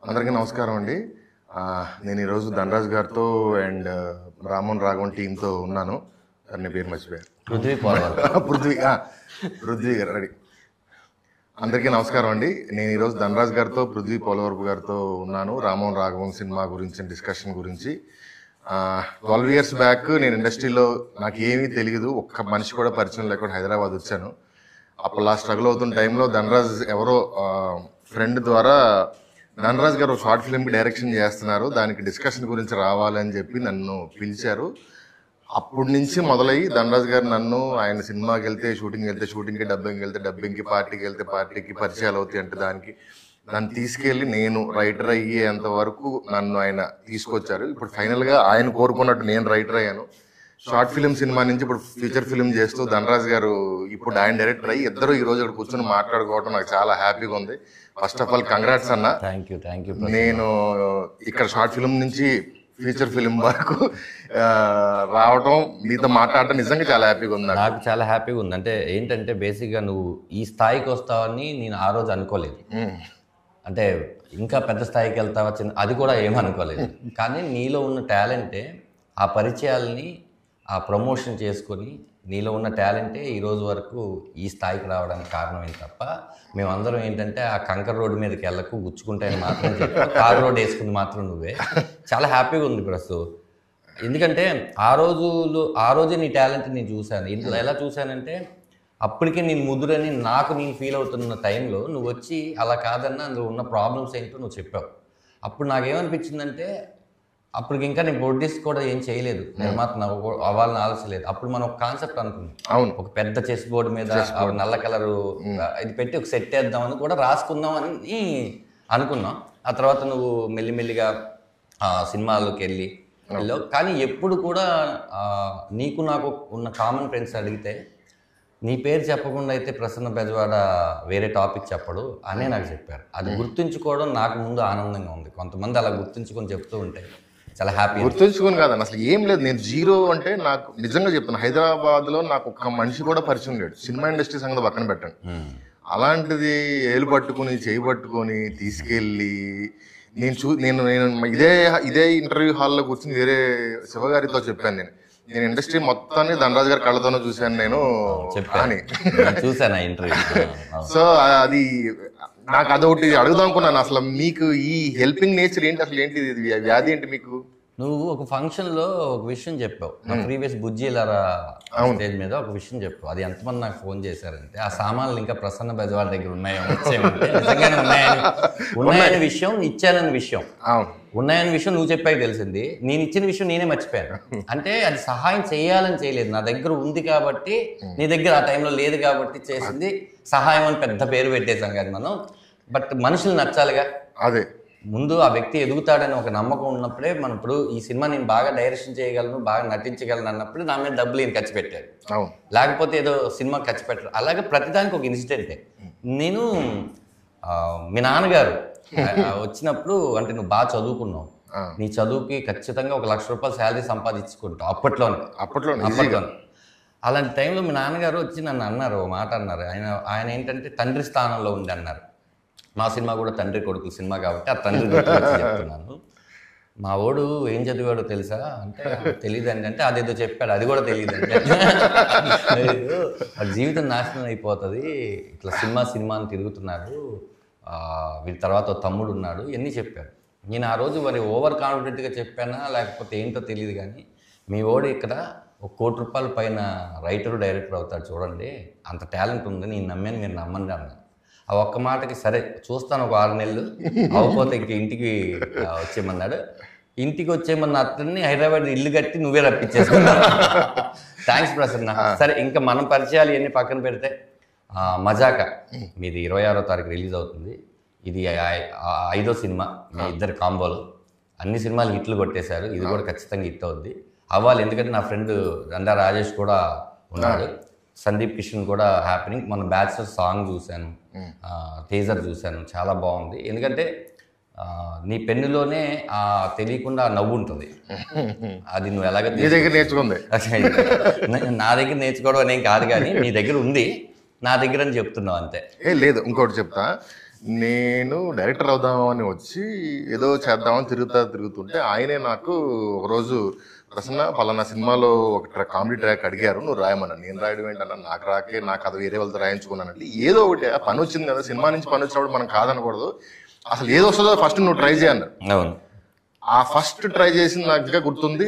అందరికీ నమస్కారం అండి. నేను ఈరోజు ధనరాజ్ గారితో అండ్ రామోహన్ రాఘవన్ టీంతో ఉన్నాను. నీ పేరు మర్చిపోయారు. పృథ్వీ గారు రెడీ. అందరికీ నమస్కారం అండి. నేను ఈరోజు ధనరాజ్ గారితో పృథ్వీ పోలవరపు గారితో ఉన్నాను. రామోహన్ రాఘవన్ సినిమా గురించి డిస్కషన్ గురించి. 12 years బ్యాక్ నేను ఇండస్ట్రీలో నాకు ఏమీ తెలియదు, ఒక్క మనిషి కూడా పరిచయం లేకుండా హైదరాబాద్ వచ్చాను. అప్పుడు స్ట్రగుల్ అవుతున్న టైంలో ధనరాజ్ ఎవరో ఫ్రెండ్ ద్వారా ధనరాజ్ గారు షార్ట్ ఫిల్మ్కి డైరెక్షన్ చేస్తున్నారు, దానికి డిస్కషన్ గురించి రావాలని చెప్పి నన్ను పిలిచారు. అప్పటి నుంచి మొదలయ్యి ధనరాజ్ గారు నన్ను ఆయన సినిమాకి వెళ్తే షూటింగ్కి, డబ్బింగ్కి వెళ్తే డబ్బింగ్కి, పార్టీకి వెళ్తే పార్టీకి పరిచయాలు అవుతాయి అంటే దాన్ని తీసుకెళ్ళి నేను రైటర్ అయ్యేంత వరకు నన్ను ఆయన తీసుకొచ్చారు. ఇప్పుడు ఫైనల్గా ఆయన కోరుకున్నట్టు నేను రైటర్ అయ్యాను. షార్ట్ ఫిలిం సినిమా నుంచి ఇప్పుడు ఫీచర్ ఫిలిం చేస్తూ ధనరాజ్ గారు ఇప్పుడు ఆయన డైరెక్టర్ అయ్యి ఇద్దరు ఈ రోజు ఇక్కడ కూర్చొని మాట్లాడుకోవడం నాకు చాలా హ్యాపీగా ఉంది. ఫస్ట్ ఆఫ్ ఆల్ కంగ్రాట్స్ అన్న. Thank you. నేను ఇక్కడ షార్ట్ ఫిలిం నుంచి ఫీచర్ ఫిలిం వరకు రావడం, మీతో మాట్లాడటం నిజంగా చాలా హ్యాపీగా ఉంది. నాకు చాలా హ్యాపీగా ఉంది. అంటే ఏంటంటే బేసిక్గా నువ్వు ఈ స్థాయికి వస్తావని నేను ఆ రోజు అనుకోలేదు. అంటే ఇంకా పెద్ద స్థాయికి వెళ్తావా అది కూడా ఏమనుకోలేదు. కానీ నీలో ఉన్న టాలెంటే ఆ పరిచయాలని ఆ ప్రమోషన్ చేసుకొని నీలో ఉన్న టాలెంటే ఈరోజు వరకు ఈ స్థాయికి రావడానికి కారణమే తప్ప మేమందరం ఏంటంటే ఆ కంకర్ రోడ్డు మీదకి వెళ్ళకు గుచ్చుకుంటాయని మాత్రం చెప్పి కార్ రోడ్ వేసుకుంది మాత్రం నువ్వే. చాలా హ్యాపీగా ఉంది ప్రస్తుతం. ఎందుకంటే ఆ రోజే నీ టాలెంట్ నేను చూశాను. ఇంట్లో ఎలా చూశానంటే అప్పటికే నేను ముదురని నేను ఫీల్ అవుతున్న టైంలో నువ్వు వచ్చి అలా కాదన్నా అందులో ఉన్న ప్రాబ్లమ్స్ ఏంటో నువ్వు చెప్పావు. అప్పుడు నాకేమనిపించిందంటే అప్పటికి ఇంకా నేను ప్రొడ్యూస్ కూడా ఏం చేయలేదు, నిర్మాత అవ్వాలని ఆలోచన లేదు. అప్పుడు మనం ఒక కాన్సెప్ట్ అనుకున్నాం, అవును, ఒక పెద్ద చెస్ బోర్డు మీద నల్ల కలరు ఇది పెట్టి ఒక సెట్ వేద్దామని కూడా రాసుకుందాం అని అనుకున్నాం. ఆ తర్వాత నువ్వు మెల్లిమెల్లిగా సినిమాల్లోకి వెళ్ళావు. కానీ ఎప్పుడు కూడా నీకు నాకు ఉన్న కామన్ ఫ్రెండ్స్ అడిగితే నీ పేరు చెప్పకుండా అయితే ప్రసన్న బెజవాడ వేరే టాపిక్ చెప్పడు అనే నాకు చెప్పారు. అది గుర్తుంచుకోవడం నాకు ముందు ఆనందంగా ఉంది. కొంతమంది అలా గుర్తుంచుకొని చెప్తూ ఉంటే చాలా హ్యాపీ. గుర్తుంచుకొని కాదండి, అసలు ఏం లేదు. నేను జీరో అంటే నాకు నిజంగా చెప్తాను, హైదరాబాద్లో నాకు ఒక్క మనిషి కూడా పరిచయం లేడు. సినిమా ఇండస్ట్రీ సంగతి పక్కన పెట్టండి. అలాంటిది ఏలు పట్టుకుని చేయి పట్టుకొని తీసుకెళ్ళి నేను ఇదే ఇంటర్వ్యూ హాల్లో కూర్చుని వేరే శివగారితో చెప్పాను, నేను ఇండస్ట్రీ మొత్తాన్ని ధనరాజ్ గారి కళ్ళతోనే చూశాను నేను అని చూసాను ఇంటర్వ్యూ. సో అది నాకు అదొకటి అడుగుదాం అనుకున్నాను. అసలు మీకు ఈ హెల్పింగ్ నేచర్ ఏంటి, అసలు ఏంటి వ్యాధి ఏంటి మీకు? నువ్వు ఒక ఫంక్షన్లో ఒక విషయం చెప్పావు, నా ప్రీవియస్ బుజ్జిలారా స్టేజ్ మీద ఒక విషయం చెప్పావు. అది ఎంతమంది నాకు ఫోన్ చేశారంటే ఆ సామాన్లు ఇంకా ప్రసన్న బెజవాడ దగ్గర ఉన్నాయనే విషయం, ఇచ్చానని విషయం, ఉన్నాయని విషయం నువ్వు చెప్పాక తెలిసింది. నేను ఇచ్చిన విషయం నేనే మర్చిపోయాను. అంటే అది సహాయం చేయాలని చేయలేదు, నా దగ్గర ఉంది కాబట్టి, నీ దగ్గర ఆ టైంలో లేదు కాబట్టి చేసింది సహాయం అని పెద్ద పేరు పెట్టేశాం కదా మనం. బట్ మనుషులు నచ్చాలిగా. అదే ముందు ఆ వ్యక్తి ఎదుగుతాడని ఒక నమ్మకం ఉన్నప్పుడే మనం ఇప్పుడు ఈ సినిమా నేను బాగా డైరెక్షన్ చేయగలను, బాగా నటించగలను అన్నప్పుడు నా మీద డబ్బులు ఈయన ఖర్చు పెట్టాడు. లేకపోతే ఏదో సినిమా ఖర్చు పెట్టారు. అలాగే ప్రతిదానికి ఒక ఇన్సిడెంటే. నేను మీ నాన్నగారు వచ్చినప్పుడు అంటే నువ్వు బాగా చదువుకున్నావు, నీ చదువుకి ఖచ్చితంగా ఒక ₹1,00,000 శాలరీ సంపాదించుకుంటావు అప్పట్లోనే. అలాంటి టైంలో మీ నాన్నగారు వచ్చి నన్ను అన్నారు, ఓ మాట అన్నారు. ఆయన ఏంటంటే తండ్రి స్థానంలో ఉంది అన్నారు. మా సినిమా కూడా తండ్రి కొడుకు సినిమా కాబట్టి ఆ తండ్రి చెప్తున్నాను. మా వాడు ఏం చదివాడో తెలుసా అంటే తెలియదండి అంటే అదేదో చెప్పాడు, అది కూడా తెలియదండి. అది జీవితం నాశనం అయిపోతుంది, ఇట్లా సినిమా అని తిరుగుతున్నారు, వీళ్ళ తర్వాత తమ్ముడు ఉన్నాడు, ఇవన్నీ చెప్పారు. నేను ఆ రోజు మరి ఓవర్ కాన్ఫిడెంట్గా చెప్పానా లేకపోతే ఏంటో తెలియదు, కానీ మీ వాడు ఇక్కడ ₹1,00,00,000 పైన రైటరు డైరెక్టర్ అవుతాడు చూడండి, అంత టాలెంట్ ఉంది, నేను నమ్మాను, మీరు నమ్మండి అన్నా. ఆ ఒక్క మాటకి సరే చూస్తాను, ఒక 6 నెలలు అవ్వకపోతే ఇంక ఇంటికి వచ్చేయమన్నాడు. ఇంటికి వచ్చేయమన్న అతన్ని హైదరాబాద్ ఇల్లు కట్టి నువ్వే రప్పించేసుకున్నావు. థ్యాంక్స్ ప్రసన్న. సరే ఇంకా మనం పరిచయాలు ఇవన్నీ పక్కన పెడితే మజాకా మీది 26వ తారీఖు రిలీజ్ అవుతుంది. ఇది 5వ సినిమా మీ ఇద్దరు కాంబోలో. అన్ని సినిమాలు హిట్లు కొట్టేశారు, ఇది కూడా ఖచ్చితంగా హిట్ అవుద్ది, అవ్వాలి. ఎందుకంటే నా ఫ్రెండ్ రండా రాజేష్ కూడా ఉన్నాడు, సందీప్ కిషన్ కూడా హ్యాపీనింగ్. మన బ్యాచులర్ సాంగ్ చూశాను, టీజర్ చూశాను, చాలా బాగుంది. ఎందుకంటే నీ పెన్నులోనే తెలియకుండా నవ్వు ఉంటుంది, అది నువ్వు ఎలాగ నీ దగ్గర నేర్చుకుంది. నా దగ్గర నేర్చుకోవడం అనేం కాదు, కానీ నీ దగ్గర ఉంది, నా దగ్గర అని చెప్తున్నావు అంతే. లేదు ఇంకోటి చెప్తా, నేను డైరెక్టర్ అవుదామని వచ్చి ఏదో చేద్దామని తిరుగుతుంటే ఆయనే నాకు ఒకరోజు ప్రసన్న పలానా సినిమాలో ఒక కామెడీ ట్రాక్ అడిగారు, నువ్వు రాయమన్నా. నేను రాయడం ఏంటన్నా, నాకు రాకే, నా కథ వేరే వాళ్ళతో రాయించుకున్నానంటే ఏదో ఒకటి పని వచ్చింది కదా, సినిమా నుంచి పని వచ్చినప్పుడు మనం కాదనకూడదు, అసలు ఏదో వస్తుందో ఫస్ట్ నువ్వు ట్రై చేయన్నారు. అవును. ఆ ఫస్ట్ ట్రై చేసింది నాకు ఇంకా గుర్తుంది.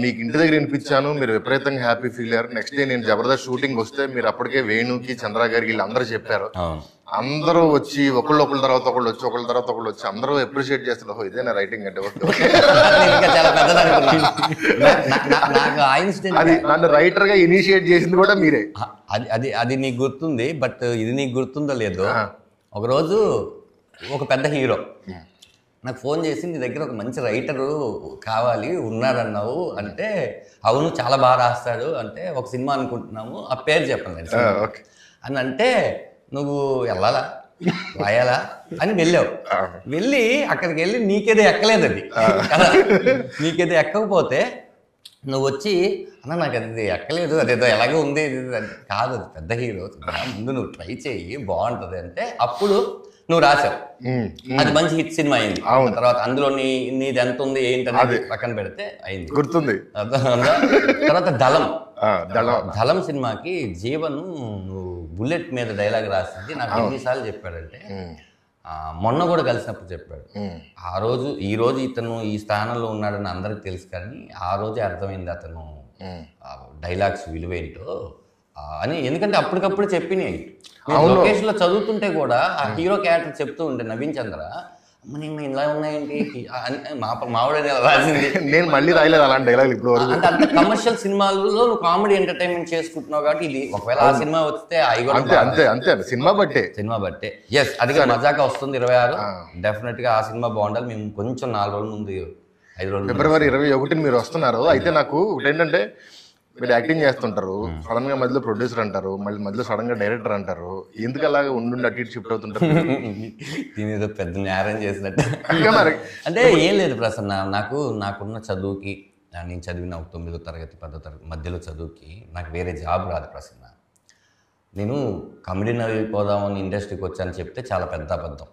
మీకు ఇంటి దగ్గర వినిపించాను, మీరు విపరీతంగా హ్యాపీ ఫీల్ అయ్యారు. నెక్స్ట్ డే నేను జబర్దస్త్ షూటింగ్ వస్తే మీరు అప్పటికే వేణుకి, చంద్ర గారికి వీళ్ళందరూ చెప్పారు. అందరూ వచ్చి ఒకళ్ళ తర్వాత ఒకళ్ళు వచ్చి అందరూ అప్రిషియేట్ చేస్తారు. ఇదేనా రైటింగ్ అంటే అది నన్ను రైటర్ గా ఇనిషియేట్ చేసింది కూడా మీరే. అది నీకు గుర్తుంది. బట్ ఇది నీకు గుర్తుందో లేదో, ఒకరోజు ఒక పెద్ద హీరో నాకు ఫోన్ చేసి నీ దగ్గర ఒక మంచి రైటరు కావాలి ఉన్నారన్నావు అంటే, అవును చాలా బాగా రాస్తాడు అంటే, ఒక సినిమా అనుకుంటున్నాము, ఆ పేరు చెప్పండి అని అంటే, నువ్వు వెళ్ళాలా రాయాలా అని వెళ్ళావు. వెళ్ళి అక్కడికి వెళ్ళి నీకేదో ఎక్కలేదు అది కదా. నీకేదో ఎక్కకపోతే నువ్వు వచ్చి అన్న నాకు అది ఎక్కలేదు, అదేదో ఎలాగో ఉంది కాదు, అది పెద్ద హీరో, ముందు నువ్వు ట్రై చేయి బాగుంటుంది అంటే అప్పుడు నువ్వు రాశావు. అది మంచి హిట్ సినిమా అయింది. తర్వాత అందులో నీది ఎంత ఉంది ఏంటనేది పక్కన పెడితే అయింది, గుర్తుంది. తర్వాత దళం సినిమాకి జీవన్ నువ్వు బుల్లెట్ మీద డైలాగ్ రాసింది నాకు ఎన్నిసార్లు చెప్పాడంటే, మొన్న కూడా కలిసినప్పుడు చెప్పాడు. ఈ రోజు ఇతను ఈ స్థానంలో ఉన్నాడని అందరికి తెలుసు, కానీ ఆ రోజే అర్థమైంది అతను డైలాగ్స్ విలువేంటో అని. ఎందుకంటే అప్పటికప్పుడు చెప్పినాయి. లొకేషన్ లో చదువుతుంటే కూడా ఆ హీరో క్యారెక్టర్ చెప్తూ ఉంటే నవీన్ చంద్ర ఇలా ఉన్నాయండి మావిడ రాసింది, నేను మళ్ళీ రాయలేదు అలాంటి డైలాగ్ ఇప్పుడు. అంటే అంత కమర్షియల్ సినిమాలలో నువ్వు కామెడీ ఎంటర్టైన్మెంట్ చేసుకుంటున్నావు కాబట్టి ఇది ఒకవేళ ఆ సినిమా వస్తే అంతే సినిమా బట్టే ఎస్ అది మజాగా వస్తుంది 26 డెఫినెట్ గా ఆ సినిమా బాగుండాలి. మేము కొంచెం 4 రోజుల ముందు 5 రోజులు ఫిబ్రవరి 21 మీరు వస్తున్నారు. అయితే నాకు ఒకటి ఏంటంటే, మీరు యాక్టింగ్ చేస్తుంటారు, సడన్ గా మధ్యలో ప్రొడ్యూసర్ అంటారు, మళ్ళీ మధ్యలో సడన్ గా డైరెక్టర్ అంటారు, ఎందుకు అలాగే ఉండి అటు ఇటు షిఫ్ట్ అవుతుంటారు? దీని ఏదో పెద్ద నేరం చేసినట్టు. అంటే ఏం లేదు ప్రసన్న, నాకున్న చదువుకి, నేను చదివిన 9వ తరగతి 10వ తరగతి మధ్యలో చదువుకి నాకు వేరే జాబ్ రాదు ప్రసన్న. నేను కమెడీని అయిపోదామని ఇండస్ట్రీకి వచ్చాను చెప్తే చాలా పెద్ద అబద్ధం.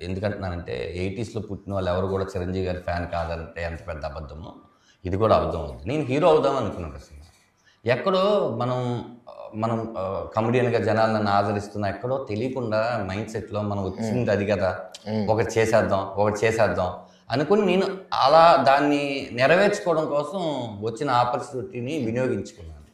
ఎందుకంటున్నానంటే 80s లో పుట్టిన వాళ్ళు ఎవరు కూడా చిరంజీవి గారి ఫ్యాన్ కాదంటే ఎంత పెద్ద అబద్ధమో ఇది కూడా అబద్ధం అవుతుంది. నేను హీరో అవుదాం అనుకున్నాను ప్రసన్న. ఎక్కడో మనం కమెడియన్గా జనాలు నన్ను ఆదరిస్తున్నా, ఎక్కడో తెలియకుండా మైండ్ సెట్లో మనం వచ్చింది అది కదా, ఒకటి చేసేద్దాం అనుకుని నేను అలా దాన్ని నెరవేర్చుకోవడం కోసం వచ్చిన ఆపర్చునిటీని వినియోగించుకున్నాను.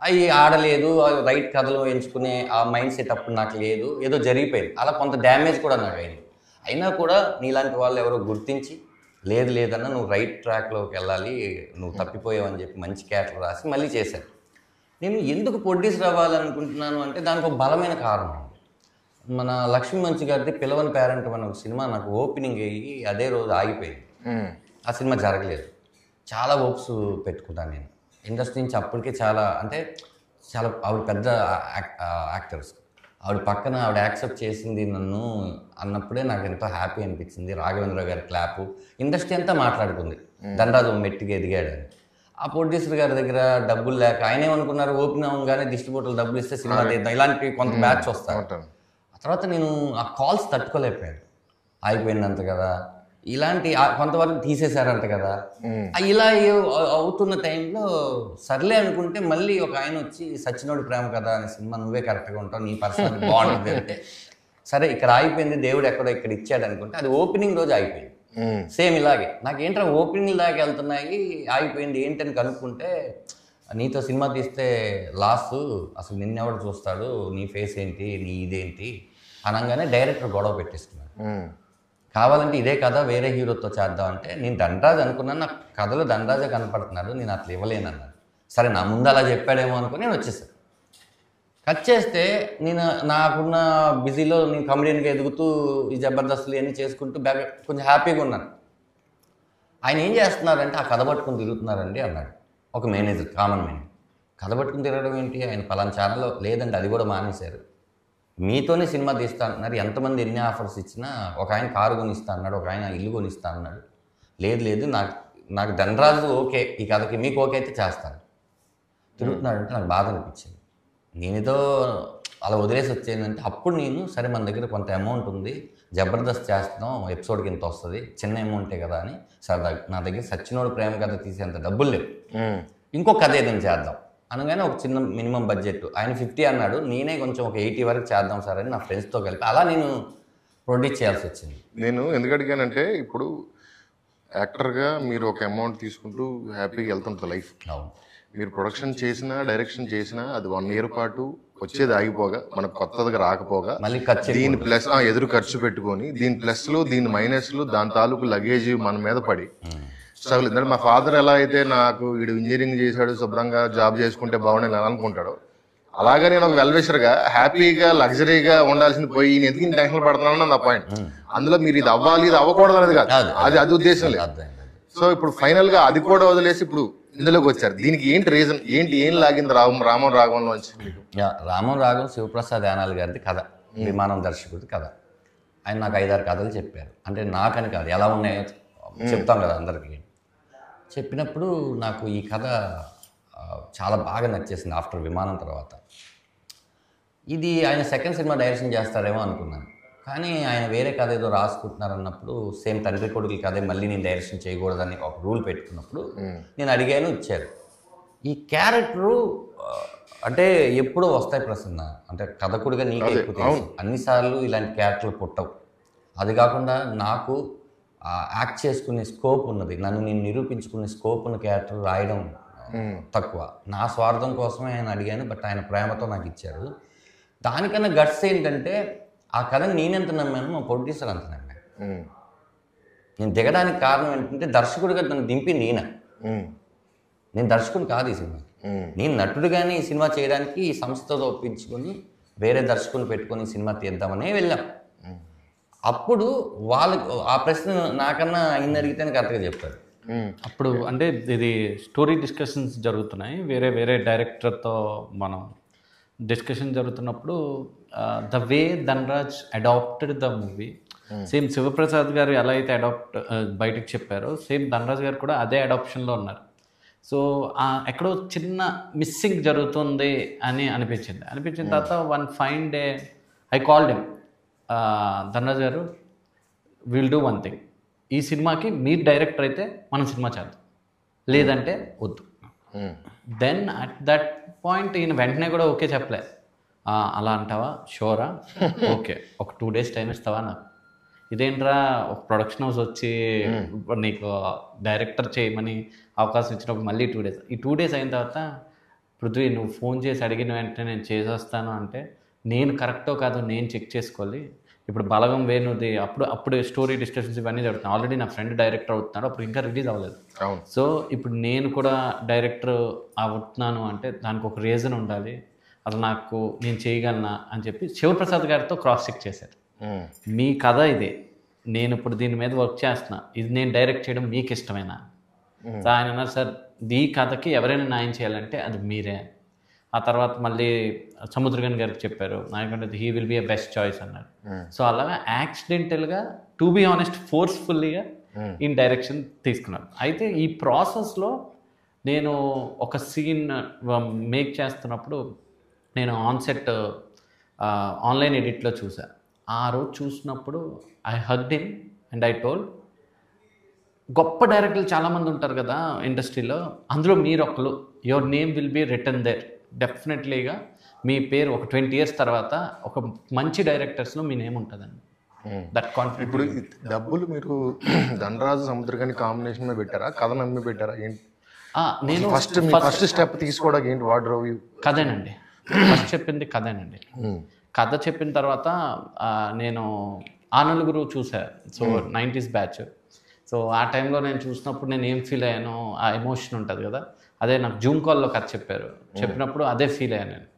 అవి ఆడలేదు, రైట్ కథలు ఎంచుకునే ఆ మైండ్ సెట్ అప్పుడు నాకు లేదు, ఏదో జరిగిపోయింది. అలా కొంత డ్యామేజ్ కూడా నాకు అయింది. అయినా కూడా నీలాంటి వాళ్ళు ఎవరో గుర్తించి లేదన్నా నువ్వు రైట్ ట్రాక్లోకి వెళ్ళాలి, నువ్వు తప్పిపోయావని చెప్పి మంచి క్యారెక్టర్ రాసి మళ్ళీ చేశాను. నేను ఎందుకు ప్రొడ్యూసర్ అవ్వాలనుకుంటున్నాను అంటే దానికి ఒక బలమైన కారణం. మన లక్ష్మీ మంచి గారిది పిలవని పేరెంట్ అనే ఒక సినిమా నాకు ఓపెనింగ్ అయ్యి అదే రోజు ఆగిపోయింది. ఆ సినిమా జరగలేదు. చాలా హోప్స్ పెట్టుకున్నాను నేను ఇండస్ట్రీ నుంచి. అప్పటికే చాలా ఆవిడ పెద్ద యాక్టర్స్, ఆవిడ పక్కన ఆవిడ యాక్సెప్ట్ చేసింది నన్ను అన్నప్పుడే నాకు ఎంతో హ్యాపీ అనిపించింది. రాఘవేంద్ర గారి క్లాపు, ఇండస్ట్రీ అంతా మాట్లాడుకుంది ధనరాజు మెట్టికి ఎదిగాడని. ఆ ప్రొడ్యూసర్ గారి దగ్గర డబ్బులు లేక ఆయన ఏమనుకున్నారు, ఓపెన్ అవ్వగానే డిస్ట్రిబ్యూటర్లు డబ్బులు ఇస్తే సినిమా తీద్దాం, ఇలాంటి కొంత బ్యాచ్ వస్తారు. ఆ తర్వాత నేను ఆ కాల్స్ తట్టుకోలేకపోయాను. అయిపోయిందంట కదా, ఇలాంటి కొంతవరకు తీసేశారంట కదా, ఇలా అవుతున్న టైంలో సర్లే అనుకుంటే మళ్ళీ ఒక ఆయన వచ్చి సచ్చినోడి ప్రేమ కదా అనే సినిమా నువ్వే కరెక్ట్గా ఉంటావు, నీ పర్సనాలిటీ బాగుంటుంది అంటే సరే ఇక్కడ ఆగిపోయింది, దేవుడు ఎక్కడో ఇక్కడ ఇచ్చాడు అనుకుంటే అది ఓపెనింగ్ రోజు ఆగిపోయింది. సేమ్ ఇలాగే నాకేంట్రా ఓపెనింగ్ దాకా వెళ్తున్నాయి, ఆగిపోయింది ఏంటని కనుక్కుంటే నీతో సినిమా తీస్తే లాస్, అసలు నిన్నెవడు చూస్తాడు, నీ ఫేస్ ఏంటి, నీ ఇదేంటి అనగానే డైరెక్టర్ గొడవ పెట్టేసుకున్నాడు. కావాలంటే ఇదే కథ వేరే హీరోతో చేద్దాం అంటే నేను ధనరాజ్ అనుకున్నాను, నాకు కథలో ధనరాజే కనపడుతున్నాడు, నేను అట్లా ఇవ్వలేనన్నాను. సరే నా ముందు అలా చెప్పాడేమో అనుకుని నేను వచ్చేసాను. కట్ చేస్తే నేను నాకున్న బిజీలో నేను కమెడియన్గా ఎదుగుతూ ఈ జబర్దస్తులు ఇవన్నీ చేసుకుంటూ కొంచెం హ్యాపీగా ఉన్నాను. ఆయన ఏం చేస్తున్నారంటే ఆ కథ పట్టుకుని తిరుగుతున్నారండి అన్నాడు ఒక మేనేజర్, కామన్ మేనేజర్. కథ పట్టుకుని తిరగడం ఏంటి, ఆయన పలానా ఛానల్లో లేదండి అది కూడా మానేశారు, మీతోనే సినిమా తీస్తా అంటున్నారు, ఎంతమంది ఎన్ని ఆఫర్స్ ఇచ్చినా ఒక ఆయన కారు కొనిస్తా అన్నాడు, ఒక ఆయన ఇల్లు కొనిస్తా అన్నాడు, లేదు నాకు ధనరాజు ఓకే, ఈ కథకి మీకు ఓకే అయితే చేస్తాను. తిరుగుతున్నాడంటే నాకు బాధ అనిపించింది. నేనేదో అలా వదిలేసి వచ్చేయంటే అప్పుడు నేను సరే మన దగ్గర కొంత అమౌంట్ ఉంది, జబర్దస్త్ చేస్తున్నాం, ఎపిసోడ్కి ఇంత వస్తుంది, చిన్న అమౌంటే కదా అని సార్ నా దగ్గర సచ్చినోడు ప్రేమ కథ తీసేంత డబ్బులు లేవు, ఇంకో కథ ఏదైనా చేద్దాం అనగానే ఒక చిన్న మినిమం బడ్జెట్ ఆయన 50 అన్నాడు, నేనే కొంచెం ఒక 80 వరకు చేద్దాం సార్ అని నా ఫ్రెండ్స్తో కలిపి అలా నేను ప్రొడ్యూస్ చేయాల్సి వచ్చింది. నేను ఎందుకు అడిగానంటే ఇప్పుడు యాక్టర్గా మీరు ఒక అమౌంట్ తీసుకుంటూ హ్యాపీగా వెళ్తుంటుంది లైఫ్. అవును, మీరు ప్రొడక్షన్ చేసినా డైరెక్షన్ చేసినా అది 1 year పాటు వచ్చేది ఆగిపోగా మనకు కొత్తదిగా రాకపోగా మళ్ళీ ఖర్చు దీని ప్లస్ ఎదురు ఖర్చు పెట్టుకొని దీని ప్లస్లు దీని మైనస్లు దాని తాలూకు లగేజ్ మన మీద పడి స్ట్రగుల్. ఎందుకంటే మా ఫాదర్ ఎలా అయితే నాకు వీడు ఇంజనీరింగ్ చేశాడు శుభ్రంగా జాబ్ చేసుకుంటే బాగుండేది అని అనుకుంటాడు, అలాగే నేను ఒక వెల్విషర్గా హ్యాపీగా లగ్జరీగా ఉండాల్సింది పోయి నేను ఎందుకు టెన్షన్ పడుతున్నాను నా పాయింట్. అందులో మీరు ఇది అవ్వాలి ఇది అవ్వకూడదు అనేది కాదు, అది ఉద్దేశం లేదు. సో ఇప్పుడు ఫైనల్ గా అది కూడా వదిలేసి ఇప్పుడు ఇందులోకి వచ్చారు. దీనికి ఏంటి రీజన్ ఏంటి, ఏం లాగింది రామన్ రాఘవంలోంచి? రామన్ రాఘవం శివప్రసాద్ యానాల్ గారిది కథ, విమానం దర్శకుడిది కథ. ఆయన నాకు 5-6 కథలు చెప్పారు, అంటే నాకని కాదు ఎలా ఉన్నాయో చెప్తాం కదా అందరికీ. చెప్పినప్పుడు నాకు ఈ కథ చాలా బాగా నచ్చేసింది. ఆఫ్టర్ విమానం తర్వాత ఇది ఆయన సెకండ్ సినిమా డైరెక్షన్ చేస్తారేమో అనుకున్నాను, కానీ ఆయన వేరే కథ ఏదో రాసుకుంటున్నారు అన్నప్పుడు సేమ్ తండ్రి కొడుకుల కథే మళ్ళీ నేను డైరెక్షన్ చేయకూడదని ఒక రూల్ పెట్టుకున్నప్పుడు నేను అడిగాను, ఇచ్చారు. ఈ క్యారెక్టరు అంటే ఎప్పుడూ వస్తాయి ప్రసన్న, అంటే కథకుడిగా నీకే ఎక్కువ తెలుసు, అన్నిసార్లు ఇలాంటి క్యారెక్టర్లు పుట్టవు. అది కాకుండా నాకు యాక్ట్ చేసుకునే స్కోప్ ఉన్నది, నన్ను నేను నిరూపించుకునే స్కోప్ ఉన్న క్యారెక్టర్ రాయడం తక్కువ. నా స్వార్థం కోసమే ఆయన అడిగాను, బట్ ఆయన ప్రేమతో నాకు ఇచ్చారు. దానికన్నా గట్స్ ఏంటంటే ఆ కథని నేనెంత నమ్మాను మా ప్రొడ్యూసర్ అంత నమ్మాను. నేను దిగడానికి కారణం ఏంటంటే దర్శకుడిగా నన్ను దింపి నేను దర్శకుడు కాదు ఈ సినిమా, నేను నటుడుగానే ఈ సినిమా చేయడానికి ఈ సంస్థతో ఒప్పించుకొని వేరే దర్శకుని పెట్టుకొని సినిమా తీద్దామనే వెళ్ళాం. అప్పుడు వాళ్ళకి ఆ ప్రశ్న నాకన్నా ఆయన అడిగితేనే కరెక్ట్గా చెప్తారు. అప్పుడు అంటే ఇది స్టోరీ డిస్కషన్స్ జరుగుతున్నాయి, వేరే వేరే డైరెక్టర్తో మనం డిస్కషన్ జరుగుతున్నప్పుడు the way Dhanraj adapted the movie, same Sivaprasad garu ఎలా అయితే బయటకు చెప్పారో సేమ్ ధనరాజ్ గారు కూడా అదే అడాప్షన్లో ఉన్నారు. సో ఎక్కడో చిన్న మిస్సింగ్ జరుగుతుంది అని అనిపించిన తర్వాత one fine day I called him, Dhanraj గారు విల్ డూ వన్ థింగ్, ఈ సినిమాకి మీరు డైరెక్టర్ అయితే మనం సినిమా చేద్దాం, లేదంటే వద్దు. దెన్ అట్ దట్ పాయింట్ ఈయన వెంటనే కూడా ఓకే చెప్పలే, అలా అంటావా, షోరా, ఓకే ఒక 2 days టైం ఇస్తావా నాకు, ఇదేంట్రా ఒక ప్రొడక్షన్ హౌస్ వచ్చి నీకు డైరెక్టర్ చేయమని అవకాశం ఇచ్చినప్పుడు మళ్ళీ 2 days, ఈ 2 days అయిన తర్వాత పృథ్వీ నువ్వు ఫోన్ చేసి అడిగిన వెంటనే నేను చేసేస్తాను అంటే నేను కరెక్టో కాదో నేను చెక్ చేసుకోవాలి. ఇప్పుడు బలగం వేణుది అప్పుడు స్టోరీ డిస్కషన్స్ ఇవన్నీ జరుగుతాయి, ఆల్రెడీ నా ఫ్రెండ్ డైరెక్టర్ అవుతున్నాడు, అప్పుడు ఇంకా రిలీజ్ అవ్వలేదు. సో ఇప్పుడు నేను కూడా డైరెక్టర్ అవుతున్నాను అంటే దానికి ఒక రీజన్ ఉండాలి, అది నాకు నేను చేయగలనా అని చెప్పి శివప్రసాద్ గారితో క్రాస్ చెక్ చేశారు. మీ కథ ఇదే, నేను ఇప్పుడు దీని మీద వర్క్ చేస్తున్నా, ఇది నేను డైరెక్ట్ చేయడం మీకు ఇష్టమేనా? సో ఆయన అన్నారు, సార్ ఈ కథకి ఎవరైనా న్యాయం చేయాలంటే అది మీరే. ఆ తర్వాత మళ్ళీ సముద్రగన్ గారికి చెప్పారు, నాకంటే he will be a best choice అన్నారు. సో అలాగా యాక్సిడెంటల్గా టు బీ ఆనెస్ట్ ఫోర్స్ఫుల్లీగా ఇన్ డైరెక్షన్ తీసుకున్నారు. అయితే ఈ ప్రాసెస్లో నేను ఒక సీన్ మేక్ చేస్తున్నప్పుడు నేను ఆన్సెట్ ఆన్లైన్ ఎడిట్లో చూసాను. ఆ రోజు చూసినప్పుడు I hugged him and I told, గొప్ప డైరెక్టర్లు చాలామంది ఉంటారు కదా ఇండస్ట్రీలో, అందులో మీరు ఒకరు, your name will be return there, డెఫినెట్లీగా మీ పేరు ఒక 20 years తర్వాత ఒక మంచి డైరెక్టర్స్లో మీ నేమ్ ఉంటుందండి. That confident. ఇప్పుడు డబ్బులు మీరు ధనరాజు సముద్రగాని కాంబినేషన్ మీద పెట్టారా, కథ నమ్మి పెట్టారా, ఏంటి? నేను ఫస్ట్ స్టెప్ తీసుకోవడానికి ఏంటి వార్డ్రోబ్? కథేనండి, ఫస్ట్ చెప్పింది కథేనండి. కథ చెప్పిన తర్వాత నేను ఆ నలుగురు చూసాను, సో 90s బ్యాచ్. సో ఆ టైంలో నేను చూసినప్పుడు నేను ఏం ఫీల్ అయ్యానో ఆ ఎమోషన్ ఉంటుంది కదా, అదే నాకు జూమ్ కాల్లో కథ చెప్పినప్పుడు అదే ఫీల్ అయ్యాను నేను.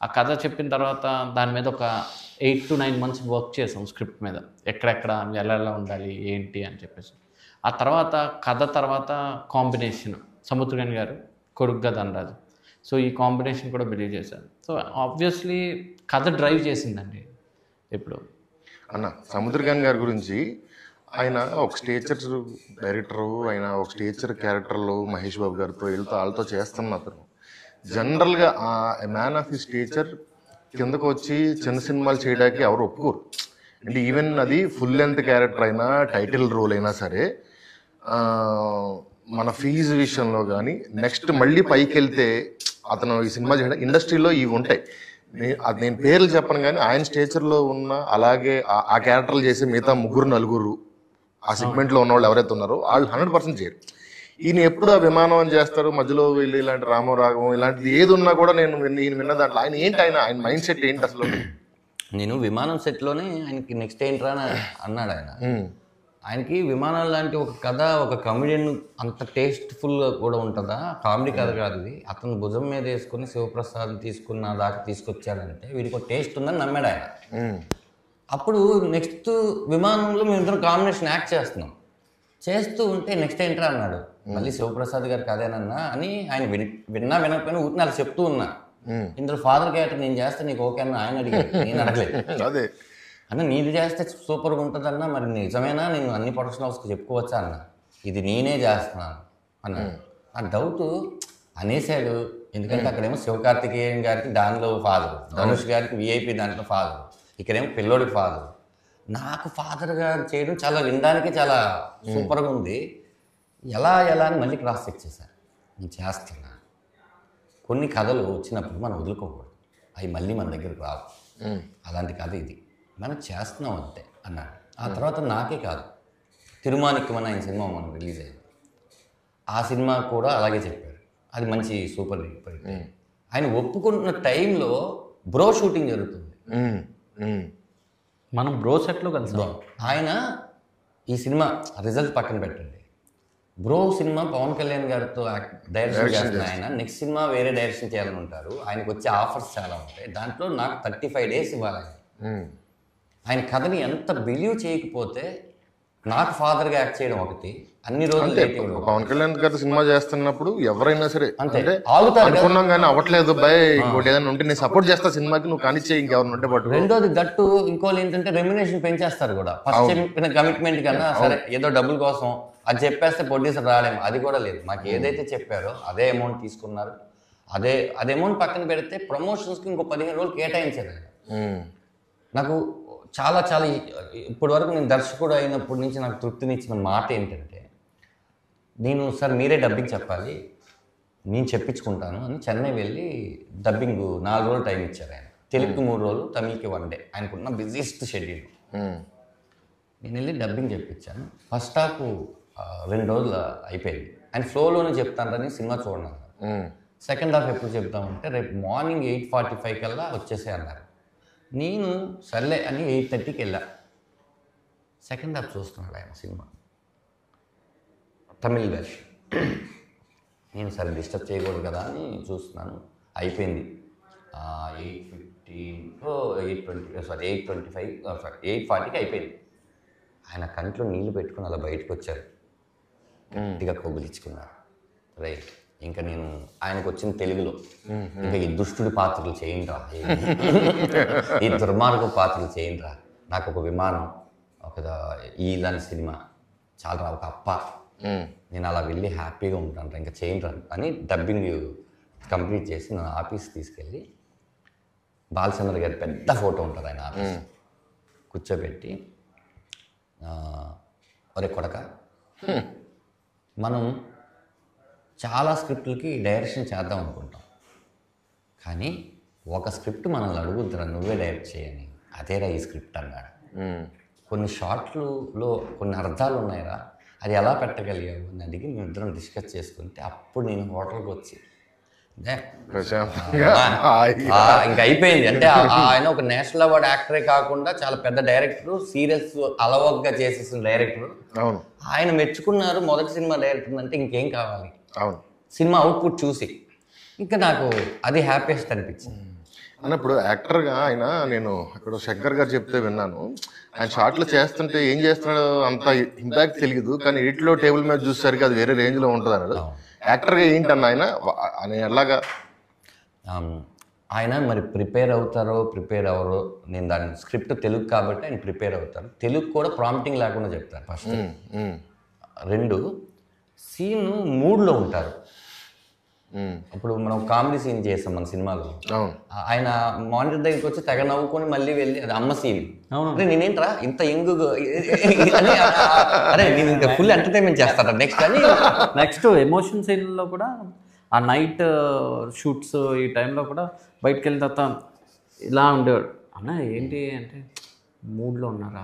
ఆ కథ చెప్పిన తర్వాత దాని మీద ఒక 8 to 9 months వర్క్ చేసాం స్క్రిప్ట్ మీద, ఎక్కడెక్కడ ఎలా ఉండాలి ఏంటి అని చెప్పేసి. ఆ తర్వాత కథ తర్వాత కాంబినేషన్ సముద్రగన్ గారు కొడుగ్గా ధనరాజు, సో ఈ కాంబినేషన్ కూడా బిలీవ్ చేశాను. సో ఆబ్వియస్లీ కథ డ్రైవ్ చేసిందండి. ఇప్పుడు అన్న సముద్రగన్ గారి గురించి, ఆయన ఒక స్టేచర్ డైరెక్టరు, ఆయన ఒక స్టేచర్ క్యారెక్టర్లో మహేష్ బాబు గారితో వాళ్ళతో చేస్తున్న అతను జనరల్గా మ్యాన్ ఆఫ్ ది స్టేచర్ కిందకు వచ్చి చిన్న సినిమాలు చేయడానికి ఎవరు ఒప్పుకోరు. అంటే ఈవెన్ అది ఫుల్ లెంత్ క్యారెక్టర్ అయినా టైటిల్ రోల్ అయినా సరే మన ఫీజు విషయంలో కానీ నెక్స్ట్ మళ్ళీ పైకి వెళ్తే అతను ఈ సినిమా చేయడం ఇండస్ట్రీలో ఇవి ఉంటాయి. అది నేను పేర్లు చెప్పను కానీ ఆయన స్టేచర్లో ఉన్న అలాగే ఆ క్యారెక్టర్లు చేసే మిగతా 3-4 ఆ సెగ్మెంట్లో ఉన్న వాళ్ళు ఎవరైతే ఉన్నారో వాళ్ళు 100% చేయరు. ఈయన ఎప్పుడు ఆ విమానం అని చేస్తారు, మధ్యలో వీళ్ళు ఇలాంటి రామో రాఘవం ఇలాంటిది ఏది ఉన్నా కూడా ఈయన విన్న దాంట్లో ఆయన ఏంటి, ఆయన మైండ్ సెట్ ఏంటి అసలు? నేను విమానం సెట్లోనే ఆయనకి నెక్స్ట్ ఏంట్రా అని అన్నాడు ఆయన. ఆయనకి విమానం లాంటి ఒక కథ, ఒక కమెడియన్ అంత టేస్ట్ఫుల్గా కూడా ఉంటుందా? కామెడీ కథ కాదు ఇది. అతను భుజం మీద వేసుకుని శివప్రసాద్ తీసుకున్న దాకా తీసుకొచ్చాడంటే వీడికి ఒక టేస్ట్ ఉందని నమ్మాడు ఆయన. అప్పుడు నెక్స్ట్ విమానంలో మేమిద్దరం కాంబినేషన్ యాక్ట్ చేస్తున్నాం. చేస్తూ ఉంటే నెక్స్ట్ ఏంట్రా అన్నాడు. మళ్ళీ శివప్రసాద్ గారు కదేనన్నా అని ఆయన విన్నా వినకపోయినా ఊరికి నాకు చెప్తూ ఉన్నా. ఇందులో ఫాదర్ క్యారెక్టర్ నేను చేస్తే నీకు ఓకే అన్న ఆయన అడిగాడు, నేను అడగలేదు. అదే అన్న నీది చేస్తే సూపర్గా ఉంటుందన్నా, మరి నిజమేనా, నేను అన్ని ప్రొడక్షన్ హౌస్కి చెప్పుకోవచ్చా అన్న, ఇది నేనే చేస్తున్నాను అన్నాడు. ఆ డౌట్ అనేసాడు. ఎందుకంటే అక్కడేమో శివకార్తికేయన్ గారికి దానిలో ఫాదర్, ధనుష్ గారికి విఐపి దాంట్లో ఫాదర్, ఇక్కడేమో పిల్లోడికి ఫాదర్. నాకు ఫాదర్ గారు చేయడం చాలా వినడానికి చాలా సూపర్గా ఉంది. ఎలా అని మళ్ళీ క్రాస్ చెక్ చేశాను. నేను చేస్తున్నా. కొన్ని కథలు వచ్చినప్పుడు మనం వదులుకోకూడదు, అవి మళ్ళీ మన దగ్గరకు రావు. అలాంటి కథ ఇది, మనం చేస్తున్నాం అంతే అన్నాడు. ఆ తర్వాత నాకే కాదు, తిరుమానికి మన ఆయన సినిమా మనం రిలీజ్ అయింది, ఆ సినిమా కూడా అలాగే చెప్పారు. అది మంచి సూపర్ హిట్. ఆయన ఒప్పుకున్న టైంలో బ్రో షూటింగ్ జరుగుతుంది. మనం బ్రో సెట్లో కలిసాం. ఆయన ఈ సినిమా రిజల్ట్ పక్కన పెట్టండి, బ్రో సినిమా పవన్ కళ్యాణ్ గారితో డైరెక్షన్ చేస్తున్న ఆయన నెక్స్ట్ సినిమా వేరే డైరెక్షన్ చేయాలని ఉంటారు. ఆయనకు వచ్చే ఆఫర్స్ చాలా ఉంటాయి. దాంట్లో నాకు 35 days ఇవ్వాలి. ఆయన కథని ఎంత బిలీవ్ చేయకపోతే నాకు ఫాదర్గా యాక్ట్ చేయడం ఒకటి, అన్ని రోజులు పవన్ కళ్యాణ్ గారి సినిమా చేస్తున్నప్పుడు ఎవరైనా సరే అంటే అనుకున్నాం కానీ అవ్వట్లేదు బాయ్, ఇంకోటి ఏదైనా ఉంటే నేను సపోర్ట్ చేస్తా సినిమాకి, నువ్వు కానిచ్చే ఇంకెవరిని ఉంటే పట్టు. రెండోది గట్టు ఇంకోళ్ళు ఏంటంటే రెమ్యునేషన్ పెంచేస్తారు కూడా. ఫస్ట్ చెప్పిన కమిట్మెంట్ కన్నా సరే ఏదో డబ్బుల కోసం అది చెప్పేస్తే ప్రొడ్యూసర్ రాలేము, అది కూడా లేదు. మాకు ఏదైతే చెప్పారో అదే అమౌంట్ తీసుకున్నారు. అదే అమౌంట్ పక్కన పెడితే ప్రమోషన్స్కి ఇంకో 15 రోజులు కేటాయించారు. నాకు చాలా ఇప్పటి వరకు నేను దర్శకుడు అయినప్పటి నుంచి నాకు తృప్తినిచ్చిన మాట ఏంటంటే, నేను సార్ మీరే డబ్బింగ్ చెప్పాలి, నేను చెప్పించుకుంటాను అని చెన్నై వెళ్ళి డబ్బింగ్ 4 రోజులు టైం ఇచ్చారు ఆయన. తెలుగుకి 3 రోజులు, తమిళ్కి 1 day. ఆయనకున్న బిజీయెస్ట్ షెడ్యూల్. నేను వెళ్ళి డబ్బింగ్ చెప్పించాను. ఫస్ట్ హాఫ్ 2 రోజులు అయిపోయింది. ఆయన ఫ్లోలోనే చెప్తానని సినిమా చూడను. సెకండ్ హాఫ్ ఎప్పుడు చెప్తామంటే రేపు మార్నింగ్ 8:45 కల్లా వచ్చేసే అన్నారు. నేను సర్లే అని 8:30కి వెళ్ళా. సెకండ్ హాఫ్ చూస్తున్నాడు ఆయన సినిమా, తమిళ్ వెర్షన్. నేను సరే డిస్టర్బ్ చేయకూడదు కదా అని చూస్తున్నాను. అయిపోయింది 8:25 అయిపోయింది. ఆయన కంట్లో నీళ్లు పెట్టుకుని అలా బయటకు వచ్చారు, గట్టిగా కౌగిలించుకున్నారు. రైట్, ఇంకా నేను ఆయనకు వచ్చిన తెలుగులో ఇంకా ఈ దుష్టుడి పాత్రలు చేయండిరా, ఈ దుర్మార్గ పాత్రలు చేయండిరా, నాకు ఒక విమానం, ఒక ఇలాంటి సినిమా చాలా ఒక అప్ప, నేను అలా వెళ్ళి హ్యాపీగా ఉంటాను, ఇంకా చేయండిరా అని డబ్బింగ్ కంప్లీట్ చేసి నేను ఆఫీస్ తీసుకెళ్ళి బాలచంద్ర గారి పెద్ద ఫోటో ఉంటుంది ఆయన ఆఫీస్, కూర్చోబెట్టి ఒరే కొడక, మనం చాలా స్క్రిప్ట్లకి డైరెక్షన్ చేద్దాం అనుకుంటాం, కానీ ఒక స్క్రిప్ట్ మనల్ని అడుగుతురా నువ్వే డైరెక్ట్ చేయని, అదేరా ఈ స్క్రిప్ట్ అన్నాడు. కొన్ని షార్ట్లలో కొన్ని అర్థాలు ఉన్నాయిరా, అది ఎలా పెట్టగలిగావు అని అడిగి మేము ఇద్దరం డిస్కస్ చేసుకుంటే అప్పుడు నేను హోటల్కి వచ్చి ఇంకా అయిపోయింది. అంటే ఆయన ఒక నేషనల్ అవార్డ్ యాక్టరే కాకుండా చాలా పెద్ద డైరెక్టర్, సీరియస్ అలవగ్గా చేసేసిన డైరెక్టర్. ఆయన మెచ్చుకున్నారు మొదటి సినిమా డైరెక్టర్ అంటే ఇంకేం కావాలి. సినిమా అవుట్పుట్ చూసి ఇంకా నాకు అది హ్యాపీయెస్ట్ అనిపించింది. అన్నప్పుడు యాక్టర్గా ఆయన, నేను అక్కడ శంకర్ గారు చెప్తే విన్నాను, ఆయన షార్ట్లు చేస్తుంటే ఏం చేస్తున్నాడో అంత ఇంపాక్ట్ తెలియదు, కానీ ఎడిట్లో టేబుల్ మీద చూసేసరికి అది వేరే రేంజ్లో ఉంటుంది అన్నాడు. యాక్టర్గా ఏంటన్న ఆయన ఎలాగా ఆయన మరి ప్రిపేర్ అవ్వరో నేను దాని స్క్రిప్ట్ తెలుగు కాబట్టి ఆయన ప్రిపేర్ అవుతారు. తెలుగు కూడా ప్రాంప్టింగ్ లేకుండా చెప్తారు ఫస్ట్. 2 సీన్ మూడ్లో ఉంటారు. అప్పుడు మనం కామెడీ సీన్ చేస్తాం మన సినిమాలో. అవును. ఆయన మానిటర్ దగ్గరికి వచ్చి తెగ నవ్వుకొని మళ్ళీ వెళ్ళి అది అమ్మ సీన్. అవును. నేనేంట్రా ఇంత ఎంగు అని అరే నేను ఇంకా ఫుల్ ఎంటర్టైన్మెంట్ చేస్తాను నెక్స్ట్ అని. నెక్స్ట్ ఎమోషన్ సీన్లో కూడా ఆ నైట్ షూట్స్ ఈ టైంలో కూడా బయటకు వెళ్ళిన తర్వాత ఇలా ఉండేవాడు. అన్న ఏంటి అంటే మూడ్లో ఉన్నారా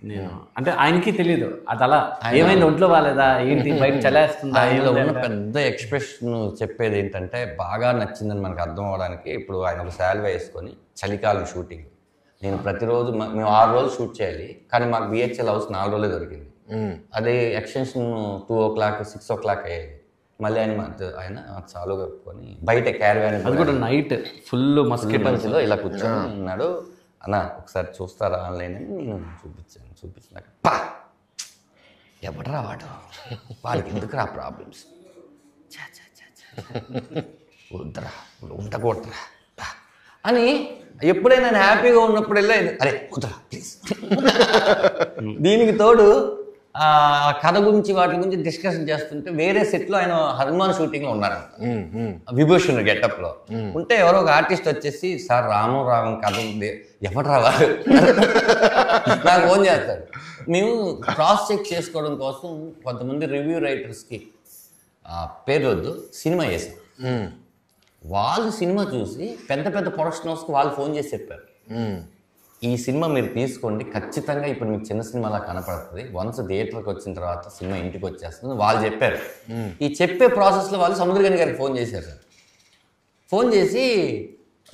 నేను అంటే ఆయనకి తెలియదు అది అలా ఏమైంది ఒంట్లో బాగాలేదా ఏంటి బయట చలేస్తుందా. ఆయనలో ఉన్న పెద్ద ఎక్స్ప్రెషన్ చెప్పేది ఏంటంటే బాగా నచ్చిందని మనకు అర్థం అవ్వడానికి ఇప్పుడు ఆయన ఒక శాల్వా వేసుకొని చలికాలం షూటింగ్ నేను ప్రతిరోజు మేము 6 రోజులు షూట్ చేయాలి కానీ మాకు బిహెచ్ఎల్ హౌస్ 4 రోజులే దొరికింది. అదే ఎక్స్టెన్షన్ 2 o'clock 6 o'clock అయ్యేది. మళ్ళీ ఆయన చాలు కప్పుకొని బయట క్యారవాన్ అది కూడా నైట్ ఫుల్ మస్కిటోస్లో ఇలా కూర్చొని ఉన్నాడు. అన్న ఒకసారి చూస్తారా ఆన్లైన్ అని నేను చూపించినాక పా ఎవడరా వాడు వాడికి ఎందుకురా ప్రాబ్లమ్స్ వద్దరా ఉండకూడదురా అని ఎప్పుడైనా నేను హ్యాపీగా ఉన్నప్పుడల్లా అరే వద్దరా ప్లీజ్. దీనికి తోడు ఆ కథ గురించి వాటి గురించి డిస్కషన్ చేస్తుంటే వేరే సెట్లో ఆయన హనుమాన్ షూటింగ్లో ఉన్నారు విభూషణ్ గెటప్లో ఉంటే ఎవరో ఒక ఆర్టిస్ట్ వచ్చేసి సార్ రామం కథ ఉంది ఎవరు రావాలి నాకు ఫోన్ చేస్తారు. మేము క్రాస్ చెక్ చేసుకోవడం కోసం కొంతమంది రివ్యూ రైటర్స్కి పేరు వద్దు సినిమా చేసాం. వాళ్ళు సినిమా చూసి పెద్ద పెద్ద ప్రొడక్షన్ హౌస్కి వాళ్ళు ఫోన్ చేసి చెప్పారు ఈ సినిమా మీరు తీసుకోండి ఖచ్చితంగా ఇప్పుడు మీకు చిన్న సినిమాలా కనపడుతుంది వన్స్ థియేటర్కి వచ్చిన తర్వాత సినిమా ఇంటికి వచ్చేస్తుంది వాళ్ళు చెప్పారు. ఈ చెప్పే ప్రాసెస్లో వాళ్ళు సముద్రగని గారికి ఫోన్ చేశారు సార్. ఫోన్ చేసి